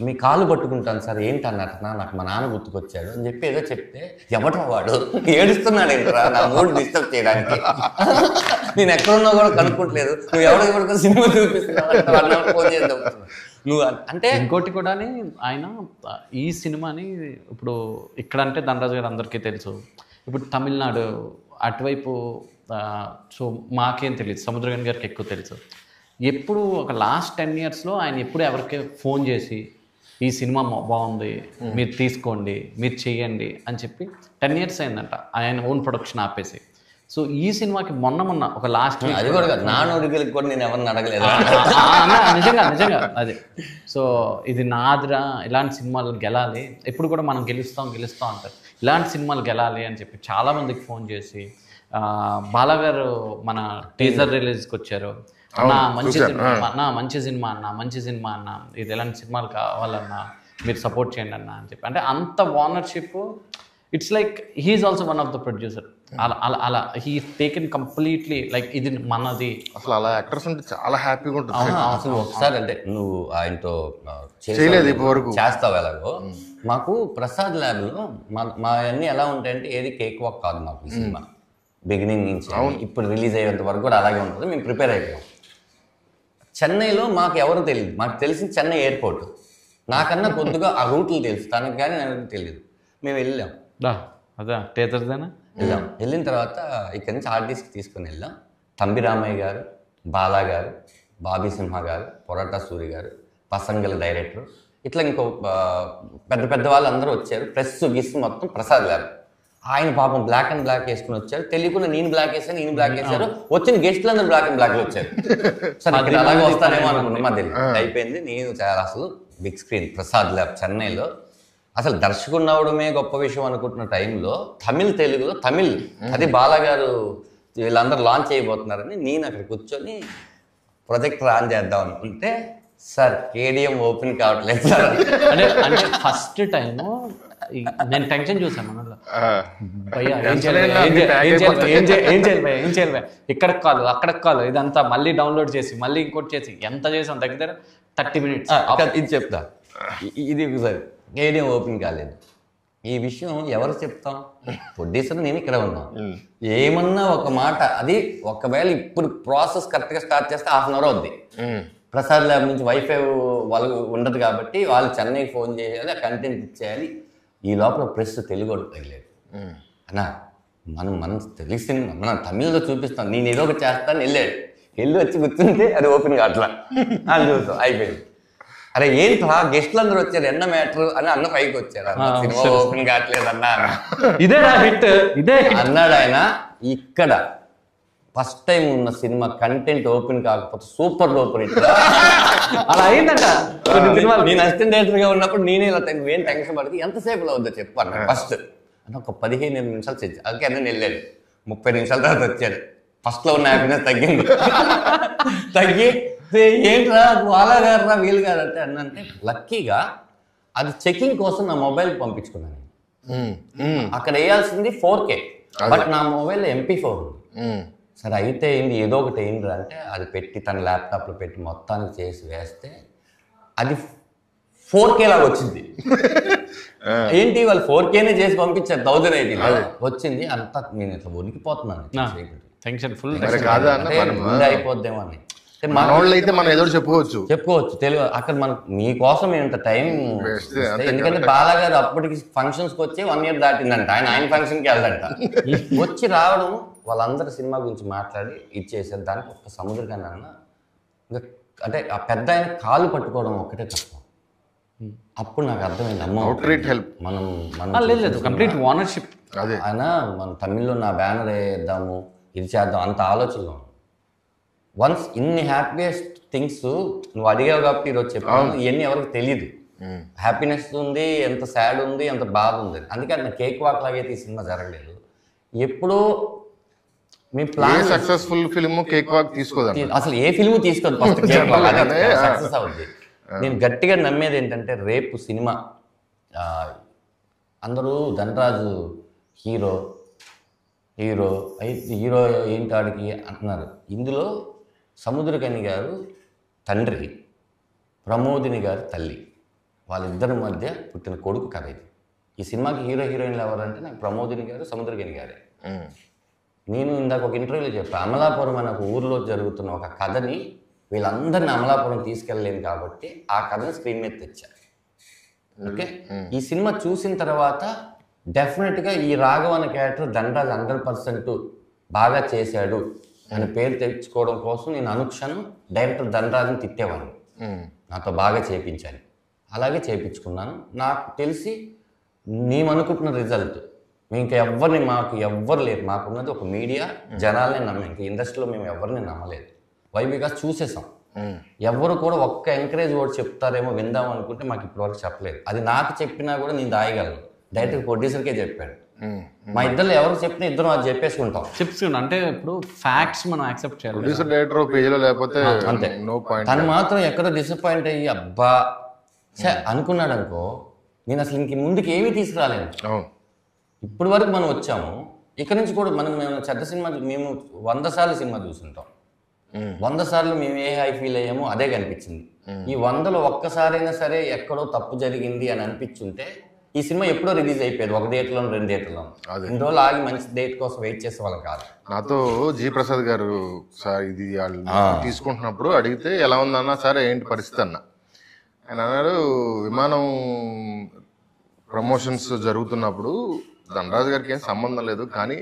మీ కాలు పట్టుకుంటాను సార్ ఏంటన్నట్టునా నాకు మా నాన్న గుర్తుకొచ్చాడు అని చెప్పి ఏదో చెప్తే ఎవడో వాడు ఏడుస్తున్నాడు ఏంటరా నా మూడ్ డిస్టర్బ్ చేయడానికి నేను ఎక్కడున్నా కూడా కనుక్కోవట్లేదు నువ్వు ఎవరికి సినిమా చూపిస్తున్నావు ఫోన్ చేద్దాం నువ్వు అంటే. ఇంకోటి కూడా ఆయన ఈ సినిమాని ఇప్పుడు ఇక్కడ అంటే ధనరాజు గారు అందరికీ తెలుసు. ఇప్పుడు తమిళనాడు అటువైపు సో మాకేం తెలియదు సముద్రగని గారికి ఎక్కువ తెలుసు. ఎప్పుడు ఒక లాస్ట్ 10 yearsలో ఆయన ఎప్పుడు ఎవరికి ఫోన్ చేసి ఈ సినిమా బాగుంది మీరు తీసుకోండి మీరు చెయ్యండి అని చెప్పి 10 years అయిందంట ఆయన ఓన్ ప్రొడక్షన్ ఆపేసి. సో ఈ సినిమాకి మొన్న ఒక లాస్ట్ వీక్ అది కూడా నాన్నోడికి కూడా నేను ఎవరిని అడగలేదు నిజంగా అదే. సో ఇది నాదిరా ఇలాంటి సినిమాలు గెలాలి ఎప్పుడు కూడా మనం గెలుస్తాం అంటారు ఇలాంటి సినిమాలు గెలాలి అని చెప్పి చాలామందికి ఫోన్ చేసి బాలాగారు మన టీజర్ రిలీజ్కి వచ్చారు. మంచి సినిమా అన్న ఇది ఎలాంటి సినిమాలు కావాలన్నా మీరు సపోర్ట్ చేయండి అన్న అని చెప్పి అంటే అంత ownership. It's like he's also one of the producer. అలా హీ టేకెన్ కంప్లీట్లీ లైక్ ఇది మనది. అసలు అలా యాక్టర్స్ ఉంటే చాలా హ్యాపీగా ఉంటుంది. అసలు ఒకసారి అంటే నువ్వు ఆయనతో చేయలేదు ఇప్పటివరకు చేస్తావు ఎలాగో. మాకు ప్రసాద్ ల్యాబ్లో మా అన్నీ ఎలా ఉంటాయంటే ఏది కేక్ వాక్ కాదు మాకు ఈ సినిమా బిగినింగ్ నుంచి ఇప్పుడు రిలీజ్ అయ్యేంత వరకు కూడా అలాగే ఉంటుంది. మేము ప్రిపేర్ అయిపోయాం. చెన్నైలో మాకు ఎవరు తెలియదు. మాకు తెలిసింది చెన్నై ఎయిర్పోర్ట్. నాకన్నా కొద్దిగా ఆ రూట్లు తెలుసు తనకు కానీ నాకు తెలియదు. మేము వెళ్ళాం అదే థియేటర్దేనా వెళ్ళిన తర్వాత ఇక్కడి నుంచి ఆర్టిస్ట్కి తీసుకుని వెళ్ళాం. తంబి రామయ్య గారు, బాలా గారు, బాబీ సింహ గారు, పొరాటా సూరి గారు, పసంగల డైరెక్టర్ ఇట్లా ఇంకో పెద్ద వాళ్ళు అందరూ వచ్చారు. ప్రెస్ గిస్ మొత్తం ప్రసాద్ గారు. ఆయన పాపం బ్లాక్ అండ్ బ్లాక్ వేసుకుని వచ్చారు. తెలియకుండా నేను బ్లాక్ వేసాను ఈయన బ్లాక్ వేశారు. వచ్చిన గెస్ట్లు అందరూ బ్లాక్ అండ్ బ్లాక్లో వచ్చారు. సరే ఇక్కడ అలాగే వస్తానేమో అనుకున్నాం. మా తెలియదు అయిపోయింది. నేను చాలా అసలు బిగ్ స్క్రీన్ ప్రసాద్ ల్యాబ్ చెన్నైలో అసలు దర్శకుడు అవడమే గొప్ప విషయం అనుకుంటున్న టైంలో తెలుగులో తమిళ్ అది బాలాగారు వీళ్ళందరూ లాంచ్ చేయబోతున్నారని నేను అక్కడ కూర్చొని ప్రొజెక్టర్ ఆన్ చేద్దాం అనుకుంటే సార్ కేడిఎం ఓపెన్ కావట్లేదు సార్ అంటే ఫస్ట్ టైము నేను టెన్షన్ చూసాను మనలో ఏం చేయాలి ఇక్కడ కాదు అక్కడ కాదు ఇదంతా మళ్ళీ డౌన్లోడ్ చేసి మళ్ళీ ఇంకోటి చేసి ఎంత చేసాం దగ్గర 30 minutes. ఇది చెప్తా ఇది సరే కేడిఎం ఓపెన్ కాలేదు. ఈ విషయం ఎవరు చెప్తాం? ప్రొడ్యూసర్ నేను ఇక్కడ ఉన్నాం. ఏమన్నా ఒక మాట అది ఒకవేళ ఇప్పుడు ప్రాసెస్ కరెక్ట్గా స్టార్ట్ చేస్తే 1/2 hour అవుద్ది. ప్రసాద్ ల్యాబ్ నుంచి వైఫై వాళ్ళు ఉండదు కాబట్టి వాళ్ళు చెన్నైకి ఫోన్ చేయాలి కంటెంట్ ఇచ్చేయాలి. ఈ లోపల ప్రెస్ తెలుగు తగిలేదు అన్నా మనం తెలుగు సినిమా మనం తమిళ్లో చూపిస్తాం నేను ఏదో ఒకటి చేస్తాను వెళ్ళి వచ్చి కూర్చుంటే అది ఓపెన్ కావట్లా అని చూస్తాం అయిపోయింది. అరే ఏంట్రా గెస్ట్లు అందరూ వచ్చారు ఎన్న మ్యాటర్ అని అన్న పైకి వచ్చారు సినిమా ఓపెన్ కావట్లేదు అన్నా ఇదే అన్నాడు ఆయన. ఇక్కడ ఫస్ట్ టైం ఉన్న సినిమా కంటెంట్ ఓపెన్ కాకపోతే సూపర్ ఓపెన్ అలా అయిందంట కొన్ని సినిమాలు. నేను అసిస్టెంట్ డైరెక్టర్ గా ఉన్నప్పుడు నేనే ఇలా ఏం టెన్షన్ పడితే ఎంతసేపులో అవుద్దో చెప్పు అన్న ఫస్ట్ అంటే ఒక 15 నిమిషాలు చేసి అందుకే అన్నీ వెళ్ళాడు 30 నిమిషాల తర్వాత వచ్చాడు. ఫస్ట్ లో ఉన్న హ్యాపీనెస్ తగ్గింది. తగ్గి ఏంట్రా వాళ్ళ గారా వీళ్ళు గారు అంటే అన్నంటే లక్కీగా అది చెకింగ్ కోసం నా మొబైల్ పంపించుకున్నాను. అక్కడ వేయాల్సింది 4K బట్ నా మొబైల్ MP4 ఉంది. సరే అయితే ఏంది ఏదో ఒకటి ఏంటి అంటే అది పెట్టి తన ల్యాప్టాప్లో పెట్టి మొత్తానికి చేసి వేస్తే అది 4K లాగా వచ్చింది. ఏంటి వాళ్ళు 4Kనే చేసి పంపించారు 1080 వచ్చింది. అంతా నేను ఇట్లా ఉనికిపోతున్నాను. టెన్షన్ ఫుల్ ముందే అయిపోద్దేమో అని అయితే మనం ఏదో చెప్పుకోవచ్చు తెలియదు. అక్కడ మనకు మీకోసం ఇంత టైం ఎందుకంటే బాలాగారు అప్పటికి ఫంక్షన్స్ కి వచ్చి 1 ఇయర్ దాటిందంట. ఆయన ఫంక్షన్ కి వెళ్ళదంట. వచ్చి రావడం వాళ్ళందరూ సినిమా గురించి మాట్లాడి ఇచ్చేసారు. దానికి ఒక సముద్రకాన్ని అన్న ఇంకా అంటే ఆ పెద్ద ఆయన కాలు పట్టుకోవడం ఒక్కటే కష్టం. అప్పుడు నాకు అర్థమైంది అమ్మ మనం లేదు కంప్లీట్ ఓనర్షిప్. ఆయన మన తమిళ్లో నా బ్యానర్ వేద్దాము ఇది చేద్దాం అంత ఆలోచనలో వన్స్ ఇన్ని హ్యాపీయెస్ట్ థింగ్స్ నువ్వు అడిగావు కాబట్టి ఈరోజు చెప్పాను. ఇవన్నీ ఎవరికి తెలియదు. హ్యాపీనెస్ ఉంది, ఎంత సాడ్ ఉంది, ఎంత బాధ ఉంది. అందుకే నా కేక్ వాక్ లాగైతే ఈ సినిమా జరగలేదు. ఎప్పుడో మీ plan successful film cakewalk తీసుకోదు, అసలు ఏ ఫిల్మ్ తీసుకోదు ఫస్ట్ కేక్ వాక్ సక్సెస్ అవుద్ది. నేను గట్టిగా నమ్మేది ఏంటంటే రేపు సినిమా అందరూ ధనరాజు హీరో ఏంటి ఆడికి అంటున్నారు. ఇందులో సముద్రకని గారు తండ్రి, ప్రమోదిని గారు తల్లి, వాళ్ళిద్దరి మధ్య పుట్టిన కొడుకు కథ ఇది. ఈ సినిమాకి హీరోయిన్లు ఎవరంటే నాకు ప్రమోదిని గారు, సముద్రకని గారే. నేను ఇందాక ఒక ఇంటర్వ్యూలో చెప్పాను, అమలాపురం అనే ఒక ఊరిలో జరుగుతున్న ఒక కథని వీళ్ళందరినీ అమలాపురం తీసుకెళ్ళలేను కాబట్టి ఆ కథని స్క్రీన్ మీద తెచ్చారు. ఓకే, ఈ సినిమా చూసిన తర్వాత డెఫినెట్గా ఈ రాఘవ అనే క్యారెక్టర్ ధనరాజ్ 100% బాగా చేశాడు అని పేరు తెచ్చుకోవడం కోసం నేను అనుక్షణం డైరెక్టర్ ధనరాజ్ని తిట్టేవాడిని, నాతో బాగా చేయించాను. అలాగే చేయించుకున్నాను. నాకు తెలిసి మేము అనుకుంటున్న రిజల్ట్ మేము ఇంకా మాకు ఎవ్వరు లేరు. మాకున్నది ఒక మీడియా, జనాలనే నమ్మాం. ఇంకా ఇండస్ట్రీలో మేము ఎవరిని నమ్మలేదు. వై బికాస్ చూసేసాం. ఎవరు కూడా ఒక్క ఎంకరేజ్ వర్డ్ చెప్తారేమో విందాం అనుకుంటే మాకు ఇప్పటివరకు చెప్పలేదు. అది నాకు చెప్పినా కూడా నేను దాయగలను. డైరెక్ట్ ప్రొడ్యూసర్కే చెప్పాడు. మా ఇద్దరు ఎవరు చెప్పినా ఇద్దరు అది చెప్పేసుకుంటాం. అంటే ఇప్పుడు ఫ్యాక్ట్స్ మనం యాక్సెప్ట్ చేయాలి. ప్రొడ్యూసర్ డైరెక్టర్ పేజీలో లేకపోతే అంతే. తను మాత్రం ఎక్కడో డిసప్పాయింట్ అయ్యి అబ్బా అనుకున్నాడు అనుకో, నేను అసలు ఇంక ముందుకు ఏమీ తీసుకురాలేను. ఇప్పటి వరకు మనం వచ్చాము, ఇక్కడ నుంచి కూడా మేము చెడ్డ సినిమా మేము 100 సార్లు సినిమా చూస్తుంటాం. 100 సార్లు మేము ఏ హై ఫీల్ అయ్యామో అదే కనిపించింది. ఈ 100లో ఒక్కసారైనా సరే ఎక్కడో తప్పు జరిగింది అని అనిపించుంటే ఈ సినిమా ఎప్పుడో రిలీజ్ అయిపోయేది. 1 డేట్లో 2 డేట్లో. ఇన్ని రోజులు ఆగి మంచి డేట్ కోసం వెయిట్ చేసే వాళ్ళం కాదు. నాతో జీ ప్రసాద్ గారు సార్ ఇది వాళ్ళు తీసుకుంటున్నప్పుడు అడిగితే ఎలా ఉందన్నా, సరే ఏంటి పరిస్థితి అన్న. ఆయన అన్నాడు, విమానం ప్రమోషన్స్ జరుగుతున్నప్పుడు ధనరాజు గారికి ఏం సంబంధం లేదు, కానీ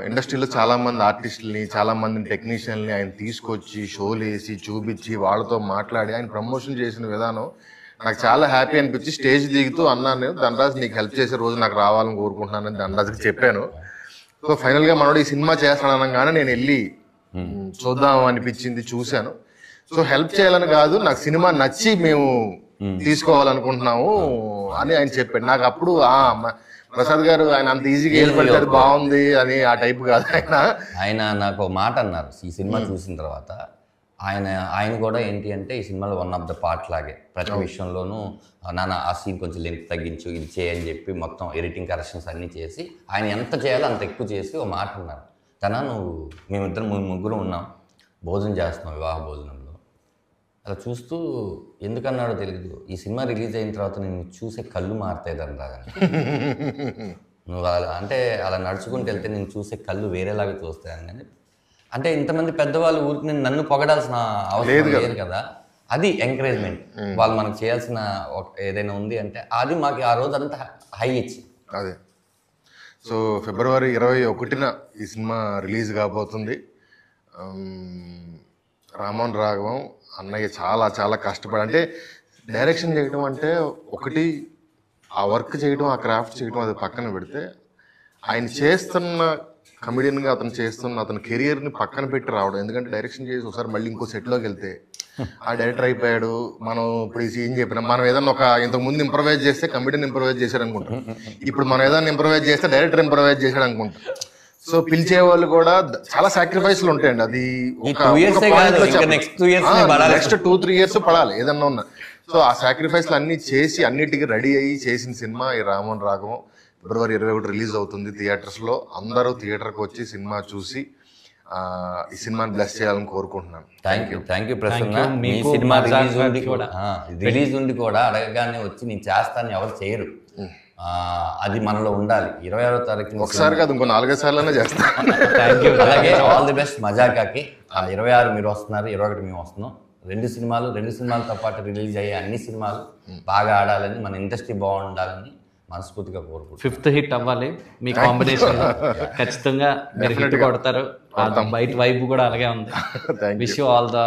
ఇండస్ట్రీలో చాలామంది ఆర్టిస్టులని, చాలామంది టెక్నీషియన్ని ఆయన తీసుకొచ్చి షోలు వేసి చూపించి వాళ్ళతో మాట్లాడి ఆయన ప్రమోషన్ చేసిన విధానం నాకు చాలా హ్యాపీ అనిపించి స్టేజ్ దిగుతూ అన్నాను, నేను ధనరాజు నీకు హెల్ప్ చేసే రోజు నాకు రావాలని కోరుకుంటున్నానని ధనరాజుకి చెప్పాను. సో ఫైనల్గా మనోడు ఈ సినిమా చేస్తాననగానే నేను వెళ్ళి చూద్దాం అనిపించింది, చూశాను. సో హెల్ప్ చేయాలని కాదు, నాకు సినిమా నచ్చి మేము తీసుకోవాలనుకుంటున్నాము అని ఆయన చెప్పాడు. నాకు అప్పుడు ప్రసాద్ గారు ఆయన అంత ఈజీగా వెళ్ళిపోతే బాగుంది అని ఆ టైప్ కాదు. ఆయన నాకు ఒక మాట అన్నారు ఈ సినిమా చూసిన తర్వాత. ఆయన కూడా ఏంటి అంటే ఈ సినిమాలో 1 ఆఫ్ ద పార్ట్ లాగే ప్రతి విషయంలోనూ నాన్న ఆ సీన్ కొంచెం లెంత్ తగ్గించు, ఇది చేయని చెప్పి మొత్తం ఎడిటింగ్ కరెక్షన్స్ అన్నీ చేసి ఆయన ఎంత చేయాలో అంత ఎక్కువ చేసి ఒక మాట అన్నారు, మేమిద్దరం ముగ్గురు ఉన్నాం, భోజనం చేస్తున్నాం, వివాహ భోజనంలో. అలా చూస్తూ ఎందుకన్నాడో తెలియదు, ఈ సినిమా రిలీజ్ అయిన తర్వాత నేను చూసే కళ్ళు మారుతాయి ధనరాజు. నువ్వు అంటే అలా నడుచుకుంటూ వెళ్తే నేను చూసే కళ్ళు వేరేలాగా చూస్తాయని. కానీ అంటే ఇంతమంది పెద్దవాళ్ళు ఊరికి నన్ను పొగడాల్సిన అవసరం లేదు కదా, అది ఎంకరేజ్మెంట్. వాళ్ళు మనకు చేయాల్సిన ఏదైనా ఉంది అంటే అది మాకు ఆ రోజు అంతా హై ఇచ్చి. అదే. సో ఫిబ్రవరి 21న ఈ సినిమా రిలీజ్ కాబోతుంది. రామోహన్ రాఘవం అన్నయ్య చాలా చాలా కష్టపడి, అంటే డైరెక్షన్ చేయడం అంటే ఒకటి, ఆ వర్క్ చేయడం, ఆ క్రాఫ్ట్ చేయడం అది పక్కన పెడితే ఆయన చేస్తున్న కమెడియన్గా అతను చేస్తున్న అతని కెరియర్ని పక్కన పెట్టి రావడం. ఎందుకంటే డైరెక్షన్ చేసి ఒకసారి మళ్ళీ ఇంకో సెట్లోకి వెళ్తే ఆ డైరెక్టర్ అయిపోయాడు, మనం ఇప్పుడు ఏం చెప్పినాం, మనం ఏదైనా ఒక ఇంతకు ముందు ఇంప్రవైజ్ చేస్తే కమెడియన్ ఇంప్రవైజ్ చేశాడు అనుకుంటాం, ఇప్పుడు మనం ఏదైనా ఇంప్రవైజ్ చేస్తే డైరెక్టర్ ఇంప్రవైజ్ చేశాడు అనుకుంటాం. సో పిలిచే వాళ్ళు కూడా చాలా సాక్రిఫైస్లు ఉంటాయండి. అది నెక్స్ట్ 2-3 years పడాలి ఏదన్నా ఉన్నా. సో ఆ సాక్రిఫైస్లు అన్ని చేసి అన్నిటికీ రెడీ అయ్యి చేసిన సినిమా ఈ రామోహన్ రాఘవం. February 21 రిలీజ్ అవుతుంది థియేటర్స్లో. అందరూ థియేటర్కి వచ్చి సినిమా చూసి ఈ సినిమాని బ్లెస్ చేయాలని కోరుకుంటున్నాను. Thank you Prasanna. Me cinema release ఉండి కూడా అడగగానే వచ్చి నేను చేస్తాను ఎవరు చేయరు. అది మనలో ఉండాలి. 26వ తారీఖు ఒకసారి కాదు ఇంకో 4-5 సార్లు చేస్తాను. అలాగే ఆల్ ది బెస్ట్ మజాకాకి. 26 మీరు వస్తున్నారు, 21 మేము వస్తున్నాం. 2 సినిమాలతో పాటు రిలీజ్ అయ్యే అన్ని సినిమాలు బాగా ఆడాలని, మన ఇండస్ట్రీ బాగుండాలని మనస్ఫూర్తిగా కోరుకుంటున్నాను. 5th హిట్ అవ్వాలి మీ కాంబినేషన్. ఖచ్చితంగా మీరు హిట్ కొడతారు. బయట వైబ్ కూడా అలాగే ఉంది. విష్ యూ ఆల్ ద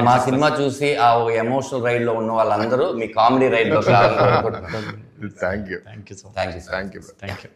మా సినిమా చూసి ఆ ఎమోషనల్ రైడ్ లో ఉన్న వాళ్ళందరూ మీ కామెడీ రైడ్ లో thank you. So much. Thank you.